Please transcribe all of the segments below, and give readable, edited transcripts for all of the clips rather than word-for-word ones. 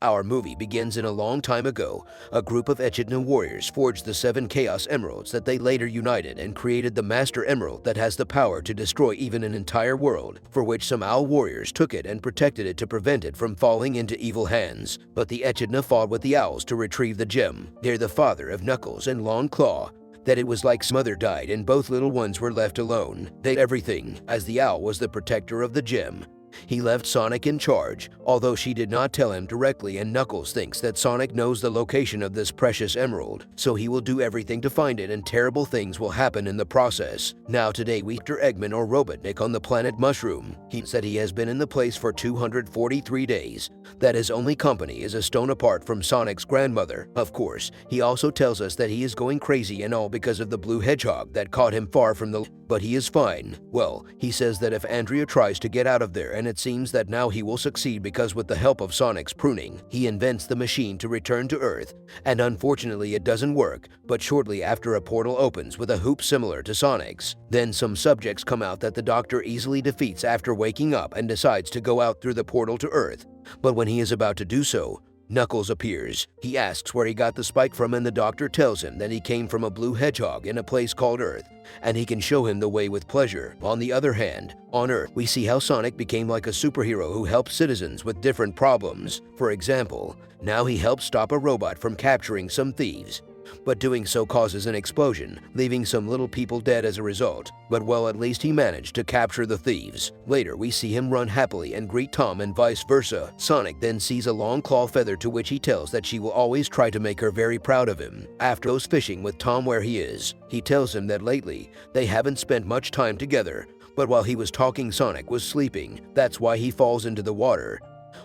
Our movie begins in a long time ago. A group of Echidna warriors forged the 7 Chaos Emeralds that they later united and created the Master Emerald that has the power to destroy even an entire world, for which some Owl warriors took it and protected it to prevent it from falling into evil hands. But the Echidna fought with the Owls to retrieve the gem. They're the father of Knuckles and Long Claw. That it was like mother died and both little ones were left alone. They did everything, as the Owl was the protector of the gem. He left Sonic in charge, although she did not tell him directly, and Knuckles thinks that Sonic knows the location of this precious emerald, so he will do everything to find it and terrible things will happen in the process. Now today we meet Eggman or Robotnik on the planet Mushroom. He said he has been in the place for 243 days, that his only company is a stone apart from Sonic's grandmother. Of course, he also tells us that he is going crazy and all because of the blue hedgehog that caught him far from the but he is fine. Well, he says that if Andrea tries to get out of there, and it seems that now he will succeed because with the help of Sonic's pruning, he invents the machine to return to Earth, and unfortunately it doesn't work, but shortly after a portal opens with a hoop similar to Sonic's. Then some subjects come out that the Doctor easily defeats after waking up and decides to go out through the portal to Earth, but when he is about to do so, Knuckles appears. He asks where he got the spike from and the Doctor tells him that he came from a blue hedgehog in a place called Earth, and he can show him the way with pleasure. On the other hand, on Earth, we see how Sonic became like a superhero who helps citizens with different problems. For example, now he helps stop a robot from capturing some thieves. But doing so causes an explosion, leaving some little people dead as a result. But well, at least he managed to capture the thieves. Later, we see him run happily and greet Tom and vice versa. Sonic then sees a long claw feather to which he tells that she will always try to make her very proud of him. After goes fishing with Tom where he is, he tells him that lately, they haven't spent much time together. But while he was talking, Sonic was sleeping. That's why he falls into the water.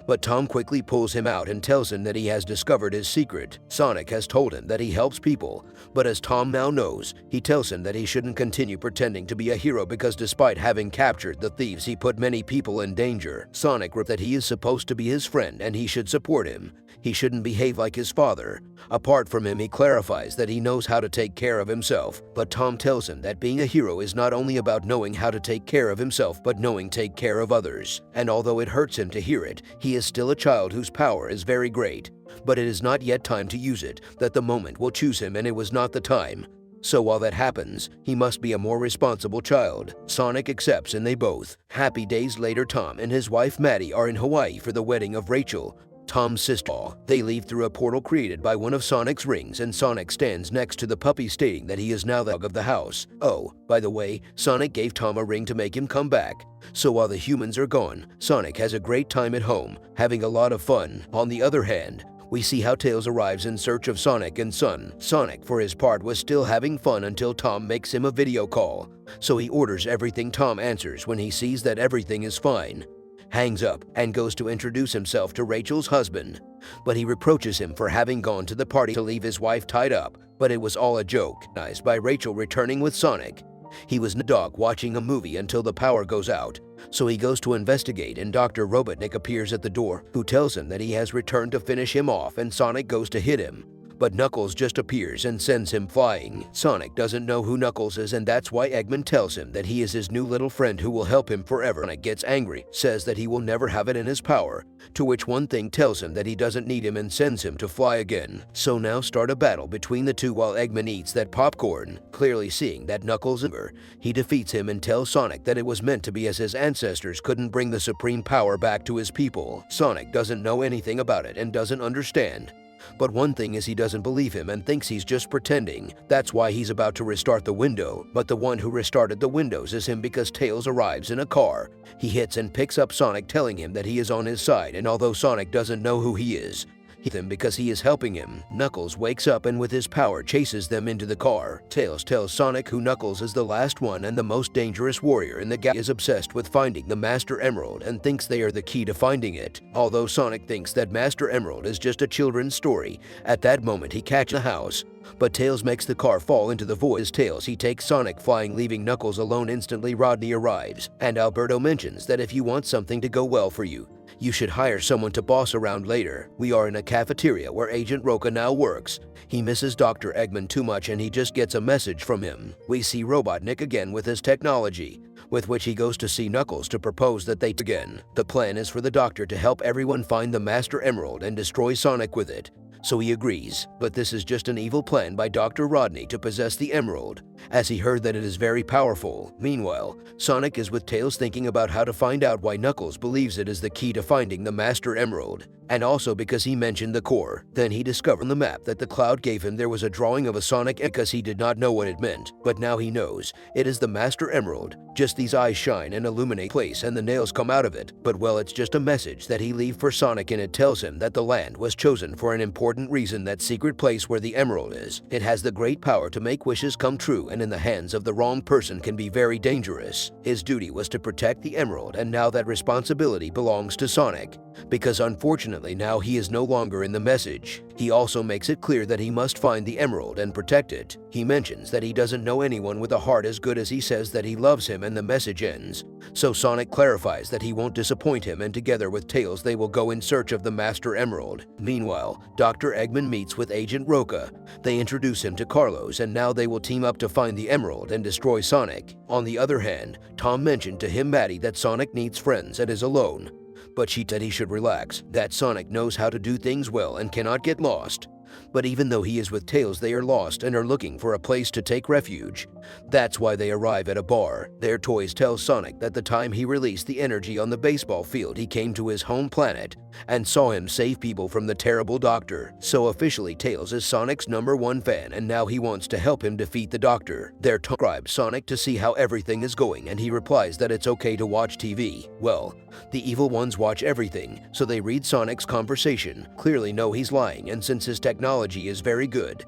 But Tom quickly pulls him out and tells him that he has discovered his secret. Sonic has told him that he helps people, but as Tom now knows, he tells him that he shouldn't continue pretending to be a hero because despite having captured the thieves, he put many people in danger. Sonic replies that he is supposed to be his friend and he should support him. He shouldn't behave like his father. Apart from him, he clarifies that he knows how to take care of himself, but Tom tells him that being a hero is not only about knowing how to take care of himself but knowing take care of others. And although it hurts him to hear it, he is still a child whose power is very great. But it is not yet time to use it, that the moment will choose him and it was not the time. So while that happens, he must be a more responsible child. Sonic accepts and they both. Happy days later, Tom and his wife Maddie are in Hawaii for the wedding of Rachel, Tom's sister. They leave through a portal created by one of Sonic's rings, and Sonic stands next to the puppy stating that he is now the dog of the house. Oh, by the way, Sonic gave Tom a ring to make him come back. So while the humans are gone, Sonic has a great time at home, having a lot of fun. On the other hand, we see how Tails arrives in search of Sonic and Son. Sonic, for his part, was still having fun until Tom makes him a video call. So he orders everything. Tom answers when he sees that everything is fine, hangs up, and goes to introduce himself to Rachel's husband. But he reproaches him for having gone to the party to leave his wife tied up, but it was all a joke. By Rachel returning with Sonic. He was in the dock watching a movie until the power goes out, so he goes to investigate and Dr. Robotnik appears at the door, who tells him that he has returned to finish him off, and Sonic goes to hit him. But Knuckles just appears and sends him flying. Sonic doesn't know who Knuckles is, and that's why Eggman tells him that he is his new little friend who will help him forever. Sonic gets angry, says that he will never have it in his power, to which One Thing tells him that he doesn't need him and sends him to fly again. So now start a battle between the two while Eggman eats that popcorn. Clearly seeing that Knuckles is angry, he defeats him and tells Sonic that it was meant to be, as his ancestors couldn't bring the supreme power back to his people. Sonic doesn't know anything about it and doesn't understand. But one thing is, he doesn't believe him and thinks he's just pretending. That's why he's about to restart the window. But the one who restarted the windows is him, because Tails arrives in a car. He hits and picks up Sonic, telling him that he is on his side, and although Sonic doesn't know who he is, he hits him because he is helping him. Knuckles wakes up and with his power chases them into the car. Tails tells Sonic who Knuckles is the last one and the most dangerous warrior in the galaxy, is obsessed with finding the Master Emerald and thinks they are the key to finding it. Although Sonic thinks that Master Emerald is just a children's story, at that moment he catches the house. But Tails makes the car fall into the void. As Tails, he takes Sonic flying, leaving Knuckles alone. Instantly Rodney arrives, and Alberto mentions that if you want something to go well for you, you should hire someone to boss around later. We are in a cafeteria where Agent Roca now works. He misses Dr. Eggman too much and he just gets a message from him. We see Robotnik again with his technology. with which he goes to see Knuckles to propose that they again. The plan is for the Doctor to help everyone find the Master Emerald and destroy Sonic with it. So he agrees, but this is just an evil plan by Dr. Rodney to possess the emerald, as he heard that it is very powerful. Meanwhile, Sonic is with Tails thinking about how to find out why Knuckles believes it is the key to finding the Master Emerald, and also because he mentioned the core. Then he discovered on the map that the Cloud gave him there was a drawing of a Sonic because he did not know what it meant, but now he knows. It is the Master Emerald. Just these eyes shine and illuminate place and the nails come out of it, but well, it's just a message that he leave for Sonic, and it tells him that the land was chosen for an important reason, that secret place where the emerald is. It has the great power to make wishes come true, and in the hands of the wrong person can be very dangerous. His duty was to protect the emerald, and now that responsibility belongs to Sonic, because unfortunately now he is no longer in the message. He also makes it clear that he must find the emerald and protect it. He mentions that he doesn't know anyone with a heart as good as he says that he loves him, and the message ends. So Sonic clarifies that he won't disappoint him, and together with Tails they will go in search of the Master Emerald. Meanwhile, Dr. Eggman meets with Agent Roca. They introduce him to Carlos, and now they will team up to find the emerald and destroy Sonic. On the other hand, Tom mentioned to him Maddie that Sonic needs friends and is alone, but she said he should relax, that Sonic knows how to do things well and cannot get lost. But even though he is with Tails, they are lost and are looking for a place to take refuge. That's why they arrive at a bar. Their toys tell Sonic that the time he released the energy on the baseball field, he came to his home planet and saw him save people from the terrible Doctor. So officially Tails is Sonic's #1 fan, and now he wants to help him defeat the Doctor. They're describes Sonic to see how everything is going, and he replies that it's okay to watch TV. Well, the evil ones watch everything, so they read Sonic's conversation, clearly know he's lying, and since his technology is very good,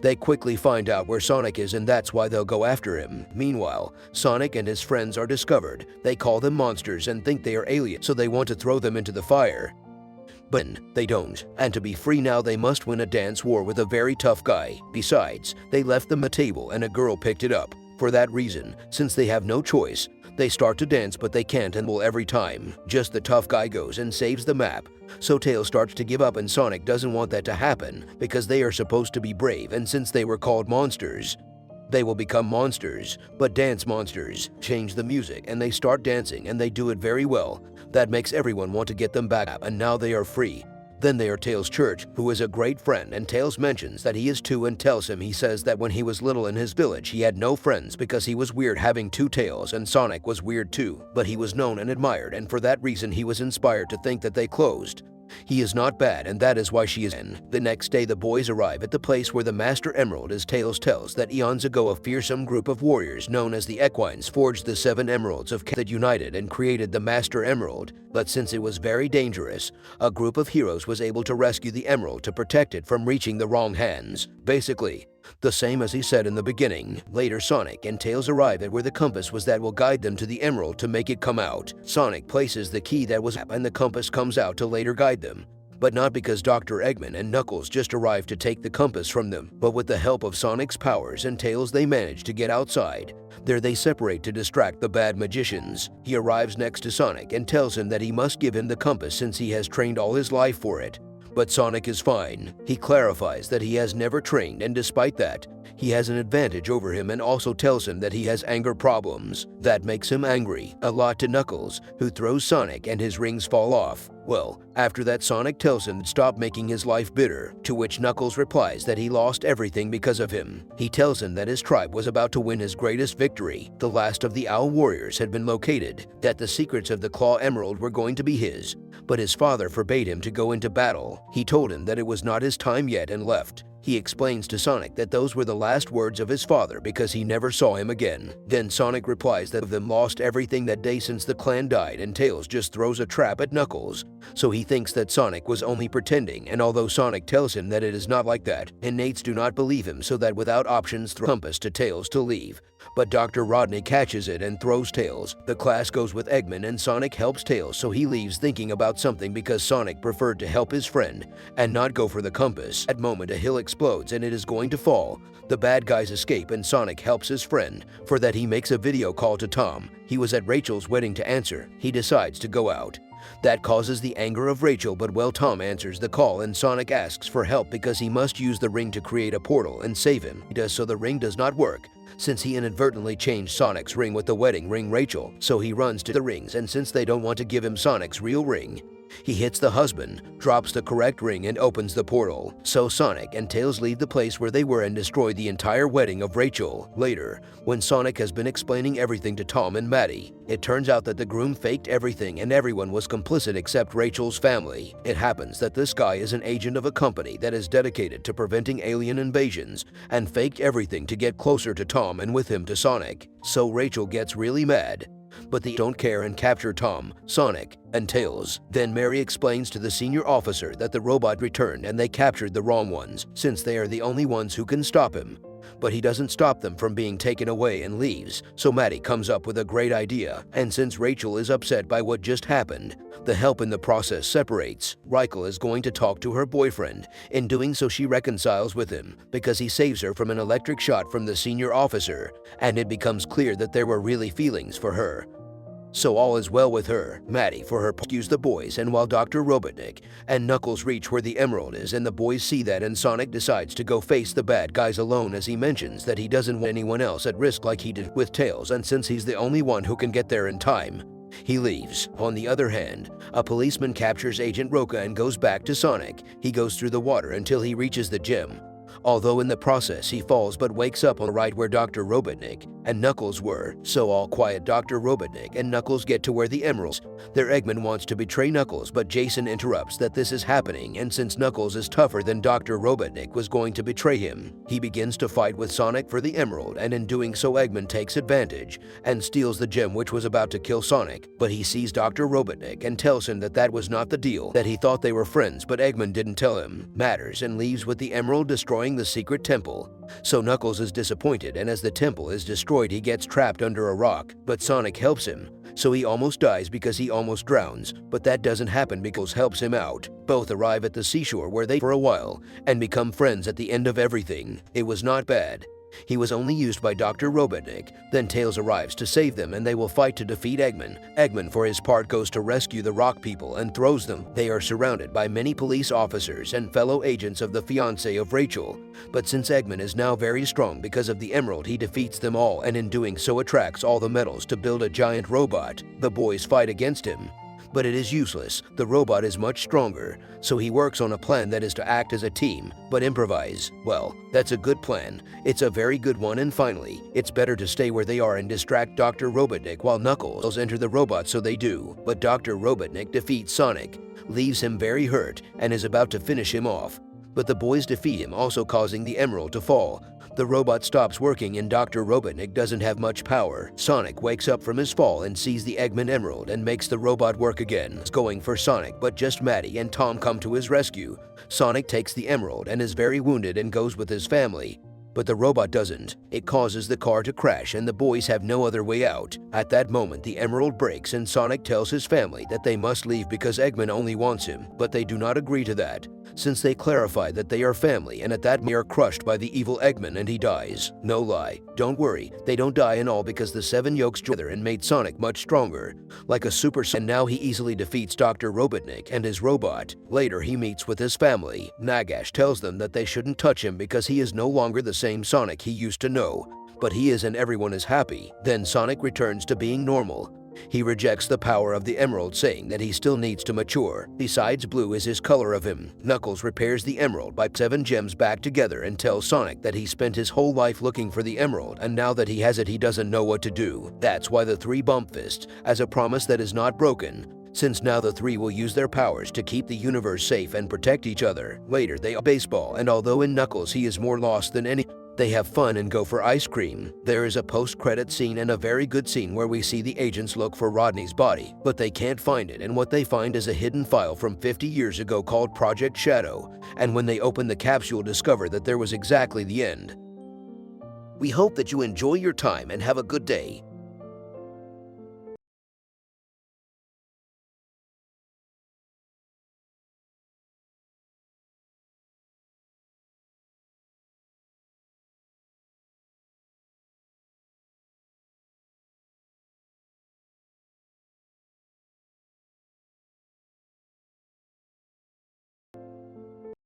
they quickly find out where Sonic is, and that's why they'll go after him. Meanwhile, Sonic and his friends are discovered. They call them monsters and think they are aliens, so they want to throw them into the fire. But they don't, and to be free now they must win a dance war with a very tough guy. Besides, they left them a table and a girl picked it up. For that reason, since they have no choice, they start to dance, but they can't and will every time. Just the tough guy goes and saves the map. So Tails starts to give up, and Sonic doesn't want that to happen because they are supposed to be brave, and since they were called monsters, they will become monsters, but dance monsters. Change the music and they start dancing, and they do it very well. That makes everyone want to get them back up, and now they are free. Then they are Tails' church, who is a great friend, and Tails mentions that he is too and tells him he says that when he was little in his village he had no friends because he was weird having two tails, and Sonic was weird too, but he was known and admired, and for that reason he was inspired to think that they closed. He is not bad, and that is why she is in. The next day the boys arrive at the place where the Master Emerald is. Tails tells that eons ago a fearsome group of warriors known as the Equines forged the 7 emeralds of that united and created the Master Emerald, but since it was very dangerous, a group of heroes was able to rescue the emerald to protect it from reaching the wrong hands. Basically, the same as he said in the beginning. Later Sonic and Tails arrive at where the compass was that will guide them to the emerald to make it come out. Sonic places the key that was and the compass comes out to later guide them. But not because Dr. Eggman and Knuckles just arrived to take the compass from them, but with the help of Sonic's powers and Tails they manage to get outside. There they separate to distract the bad magicians. He arrives next to Sonic and tells him that he must give him the compass since he has trained all his life for it. But Sonic is fine. He clarifies that he has never trained, and despite that, he has an advantage over him, and also tells him that he has anger problems. That makes him angry a lot to Knuckles, who throws Sonic and his rings fall off. Well, after that Sonic tells him to stop making his life bitter, to which Knuckles replies that he lost everything because of him. He tells him that his tribe was about to win his greatest victory. The last of the Owl Warriors had been located, that the secrets of the Claw Emerald were going to be his, but his father forbade him to go into battle. He told him that it was not his time yet and left. He explains to Sonic that those were the last words of his father because he never saw him again. Then Sonic replies that them lost everything that day since the clan died, and Tails just throws a trap at Knuckles. So he thinks that Sonic was only pretending, and although Sonic tells him that it is not like that, innates do not believe him, so that without options throw compass to Tails to leave. But Dr. Rodney catches it and throws Tails. The class goes with Eggman and Sonic helps Tails, so he leaves thinking about something because Sonic preferred to help his friend and not go for the compass. At moment a hill explodes and it is going to fall. The bad guys escape and Sonic helps his friend. For that he makes a video call to Tom. He was at Rachel's wedding to answer. He decides to go out. That causes the anger of Rachel, but Tom answers the call and Sonic asks for help because he must use the ring to create a portal and save him. He does, so the ring does not work, since he inadvertently changed Sonic's ring with the wedding ring Rachel. So he runs to the rings, and since they don't want to give him Sonic's real ring, he hits the husband, drops the correct ring, and opens the portal. So Sonic and Tails leave the place where they were and destroy the entire wedding of Rachel. Later, when Sonic has been explaining everything to Tom and Maddie, it turns out that the groom faked everything and everyone was complicit except Rachel's family. It happens that this guy is an agent of a company that is dedicated to preventing alien invasions and faked everything to get closer to Tom and with him to Sonic. So Rachel gets really mad, but they don't care and capture Tom, Sonic, and Tails. Then Mary explains to the senior officer that the robot returned and they captured the wrong ones, since they are the only ones who can stop him. But he doesn't stop them from being taken away and leaves, so Maddie comes up with a great idea, and since Rachel is upset by what just happened, the help in the process separates. Rachel is going to talk to her boyfriend. In doing so, she reconciles with him because he saves her from an electric shot from the senior officer, and it becomes clear that there were really feelings for her. So all is well with her. Maddie, for her, rescues the boys, and while Dr. Robotnik and Knuckles reach where the emerald is and the boys see that, and Sonic decides to go face the bad guys alone, as he mentions that he doesn't want anyone else at risk like he did with Tails, and since he's the only one who can get there in time, he leaves. On the other hand, a policeman captures Agent Roca and goes back to Sonic. He goes through the water until he reaches the gym, although in the process he falls but wakes up on the right where Dr. Robotnik and Knuckles were. So all quiet, Dr. Robotnik and Knuckles get to where the emeralds. Their Eggman wants to betray Knuckles, but Jason interrupts that this is happening, and since Knuckles is tougher than Dr. Robotnik was going to betray him, he begins to fight with Sonic for the emerald, and in doing so Eggman takes advantage and steals the gem which was about to kill Sonic. But he sees Dr. Robotnik and tells him that that was not the deal, that he thought they were friends, but Eggman didn't tell him matters, and leaves with the emerald, destroying the secret temple. So Knuckles is disappointed, and as the temple is destroyed he gets trapped under a rock, but Sonic helps him. So he almost dies because he almost drowns, but that doesn't happen because helps him out. Both arrive at the seashore where they for a while and become friends at the end of everything. It was not bad. He was only used by Dr. Robotnik. Then Tails arrives to save them and they will fight to defeat Eggman. Eggman for his part goes to rescue the rock people and throws them. They are surrounded by many police officers and fellow agents of the fiancé of Rachel. But since Eggman is now very strong because of the emerald, he defeats them all and in doing so attracts all the metals to build a giant robot. The boys fight against him, but it is useless. The robot is much stronger, so he works on a plan that is to act as a team, but improvise. Well, that's a good plan. It's a very good one, and finally, it's better to stay where they are and distract Dr. Robotnik while Knuckles enter the robot, so they do. But Dr. Robotnik defeats Sonic, leaves him very hurt, and is about to finish him off. But the boys defeat him, also causing the emerald to fall. The robot stops working and Dr. Robotnik doesn't have much power. Sonic wakes up from his fall and sees the Eggman Emerald and makes the robot work again. It's going for Sonic, but just Maddie and Tom come to his rescue. Sonic takes the emerald and is very wounded and goes with his family. But the robot doesn't. It causes the car to crash and the boys have no other way out. At that moment, the emerald breaks and Sonic tells his family that they must leave because Eggman only wants him, but they do not agree to that, since they clarify that they are family, and at that they are crushed by the evil Eggman and he dies. No lie, don't worry, they don't die and all because the 7 yolks together and made Sonic much stronger, like a super, and now he easily defeats Dr. Robotnik and his robot. Later he meets with his family. Nagash tells them that they shouldn't touch him because he is no longer the same Sonic he used to know, but he is and everyone is happy. Then Sonic returns to being normal. He rejects the power of the emerald, saying that he still needs to mature. Besides, blue is his color of him. Knuckles repairs the emerald by 7 gems back together and tells Sonic that he spent his whole life looking for the emerald, and now that he has it he doesn't know what to do. That's why the 3 bump fists, as a promise that is not broken, since now the 3 will use their powers to keep the universe safe and protect each other. Later they are baseball, and although in Knuckles he is more lost than any, they have fun and go for ice cream. There is a post-credit scene and a very good scene where we see the agents look for Rodney's body, but they can't find it, and what they find is a hidden file from 50 years ago called Project Shadow, and when they open the capsule discover that there was exactly the end. We hope that you enjoy your time and have a good day.